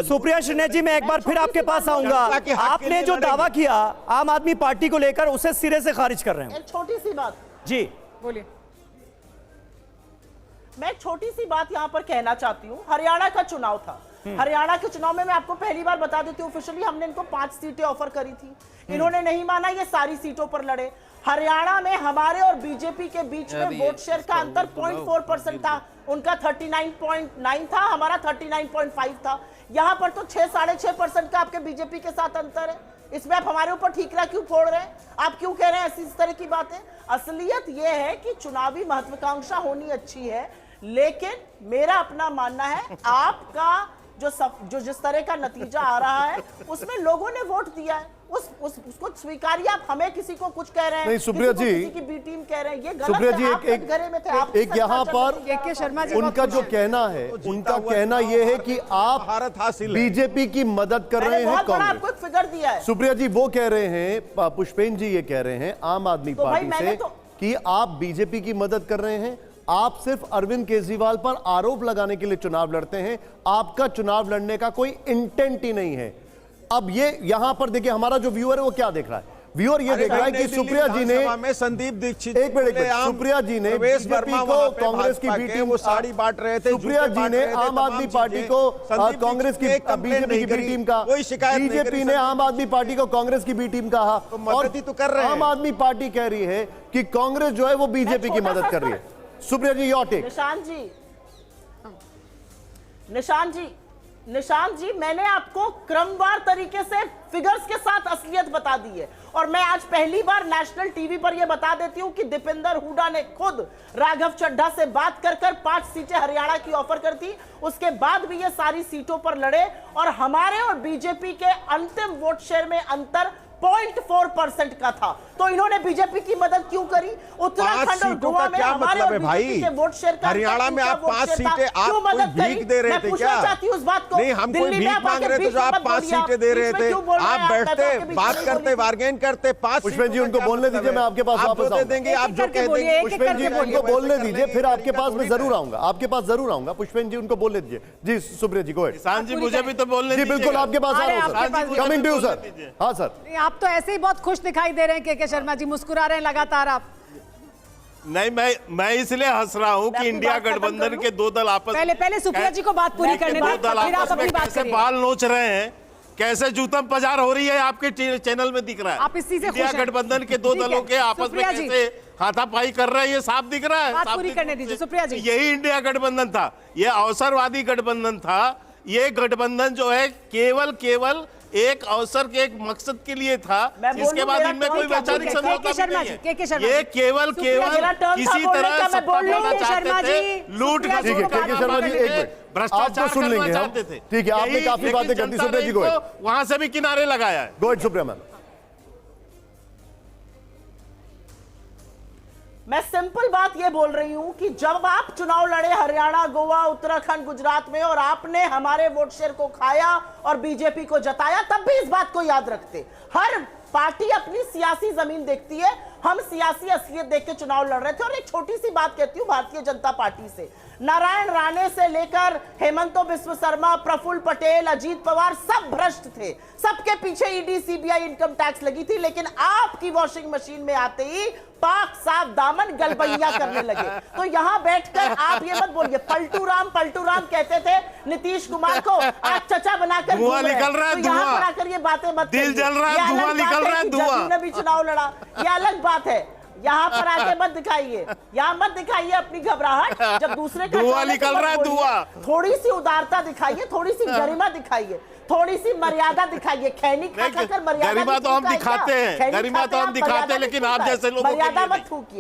सुप्रिया श्रीनेत जी, मैं एक बार फिर आपके पास आऊंगा। आपने जो दावा किया आम आदमी पार्टी को लेकर, उसे सिरे से खारिज कर रहे हैं। छोटी सी बात जी बोलिए। मैं छोटी सी बात यहां पर कहना चाहती हूं। हरियाणा का चुनाव था। हरियाणा के चुनाव में मैं आपको पहली बार बता देती हूं, ऑफिशियली हमने इनको 5 सीटें ऑफर करी थी। इन्होंने नहीं माना, ये सारी सीटों पर लड़े। हरियाणा में हमारे और बीजेपी के बीच में वोट शेयर का अंतर 0.4% था। उनका 39.9 था, हमारा 39.5 था। यहां पर तो 6-6.5% का आपके बीजेपी के साथ अंतर है। इसमें आप हमारे ऊपर ठीकरा क्यों फोड़ रहे हैं? आप क्यों कह रहे हैं ऐसी इस तरह की बातें? असलियत यह है कि चुनावी महत्वाकांक्षा होनी अच्छी है, लेकिन मेरा अपना मानना है आपका जो जिस तरह का नतीजा आ रहा है उसमें लोगों ने वोट दिया है, उसको स्वीकारिए। आप हमें किसी को कुछ कह रहे हैं, नहीं सुप्रिया जी, किसी की बी टीम कह रहे हैं, ये गलत सुप्रिया है। जी आप घरे में थे, एक यहाँ पर के शर्मा जी उनका जो कहना है, उनका कहना यह है कि आप भारत हासिल बीजेपी की मदद कर रहे हैं आपको एक कांग्रेस। फिगर दिया है। सुप्रिया जी वो कह रहे हैं, पुष्पेन जी ये कह रहे हैं आम आदमी पार्टी से कि आप बीजेपी की मदद कर रहे हैं। आप सिर्फ अरविंद केजरीवाल पर आरोप लगाने के लिए चुनाव लड़ते हैं, आपका चुनाव लड़ने का कोई इंटेंट ही नहीं है। अब ये यहां पर देखिए, हमारा जो व्यूअर है वो क्या देख रहा है? व्यूअर ये देख रहा है कि सुप्रिया जी ने संदीप दीक्षित, एक मिनट, सुप्रिया जी ने बीजेपी को कांग्रेस की बी टीम वो साड़ी बांट रहे थे, सुप्रिया जी ने आम आदमी पार्टी को कांग्रेस की बीजेपी की बी टीम का, बीजेपी ने आम आदमी पार्टी को कांग्रेस की बी टीम कहा, और आम आदमी पार्टी कह रही है कि कांग्रेस जो है वो बीजेपी की मदद कर रही है। सुप्रिया जी योर टेक। निशांत जी, मैंने आपको क्रमवार तरीके से फिगर्स के साथ असलियत बता दी है, और मैं आज पहली बार नेशनल टीवी पर यह बता देती हूं कि दीपेंद्र हुड्डा ने खुद राघव चड्ढा से बात कर 5 सीटें हरियाणा की ऑफर कर दी। उसके बाद भी ये सारी सीटों पर लड़े, और हमारे और बीजेपी के अंतिम वोट शेयर में अंतर 0.4% का था। तो इन्होंने बीजेपी की मदद क्यों करी? उत्तराखंड और गोवा में हमारे और बीजेपी के वोट शेयर का, हरियाणा में आप 5 सीटें आप कोई भीख दे रहे थे क्या? उस बात को नहीं, हम कोई भीख मांग रहे थे जो आप 5 सीटें दे रहे थे। आप बैठते, बात करते, बार्गेन करते, 5 पुष्पेन जी उनको बोलने दीजिए, मैं आपके पास वापस दे देंगे, आप जो कह देंगे। पुष्पेन जी उनको बोलने दीजिए, फिर आपके पास मैं जरूर आऊंगा, आपके पास जरूर आऊंगा। पुष्पेन जी उनको बोलने दीजिए। जी सुप्रिया जी, गो किसान जी मुझे भी तो बोलने दीजिए। बिल्कुल आपके पास आ रहा हूं, कमिंग टू यू सर। हाँ सर, आप तो ऐसे ही बहुत खुश दिखाई दे रहे हैं के शर्मा जी, मुस्कुरा रहे हैं लगातार आप। नहीं, मैं इसलिए हंस रहा हूं कि इंडिया गठबंधन के 2 दल आपस पहले सुप्रिया जी को बात पूरी करने दें, फिर आप अपनी बात कैसे करिए। बाल नोच रहे हैं, कैसे जूतम पजार हो रही है आपके चैनल में दिख रहा है। आप इसी से इंडिया गठबंधन के 2 दलों के आपस में कैसे हाथापाई कर रहे हैं, ये साफ दिख रहा है। बात पूरी करने दीजिए सुप्रिया जी। यही इंडिया गठबंधन था, ये अवसरवादी गठबंधन था। ये गठबंधन जो है केवल एक अवसर के एक मकसद के लिए था, इसके बाद इनमें कोई वैचारिक समझौता नहीं है। ये केवल किसी तरह सत्ता पाना चाहते थे, लूट भ्रष्टाचार करना चाहते थे। ठीक है, आपने काफी बातें कर दी सुप्रिया जी को, वहां से भी किनारे लगाया है। गो सुप्रिया मैम। मैं सिंपल बात ये बोल रही हूं कि जब आप चुनाव लड़े हरियाणा, गोवा, उत्तराखंड, गुजरात में, और आपने हमारे वोट शेयर को खाया और बीजेपी को जताया, तब भी इस बात को याद रखते। हर पार्टी अपनी सियासी जमीन देखती है, हम सियासी असलियत देख के चुनाव लड़ रहे थे। और एक छोटी सी बात कहती हूं भारतीय जनता पार्टी से, नारायण राणे से लेकर हेमंत बिस्व शर्मा, प्रफुल्ल पटेल, अजीत पवार, सब भ्रष्ट थे। सबके पीछे ईडी, सीबीआई, इनकम टैक्स लगी थी, लेकिन आपकी वॉशिंग मशीन में आते ही पाक साफ दामन गलबैया करने लगे। तो यहां बैठकर आप ये मत बोलिए। पलटू राम कहते थे नीतीश कुमार को, आज चचा बनाकर धुआं निकल रहा है, तो यहां पर आकर ये बातें मत दिल जल रहा है, धुआं निकल रहा है, धुआं। ने भी चुनाव लड़ा, ये अलग बात है। यहाँ पर आके मत दिखाइए, यहाँ मत दिखाइए अपनी घबराहट। जब दूसरे का धुआं निकल रहा है, धुआं। थोड़ी सी उदारता दिखाइए, थोड़ी सी गरिमा दिखाइए, थोड़ी सी मर्यादा दिखाइए। खैनी खाकर मर्यादा गरिमा तो हम दिखाते हैं, गरिमा तो हम दिखाते हैं, लेकिन आप जैसे लोगों मर्यादा मत थूकिए।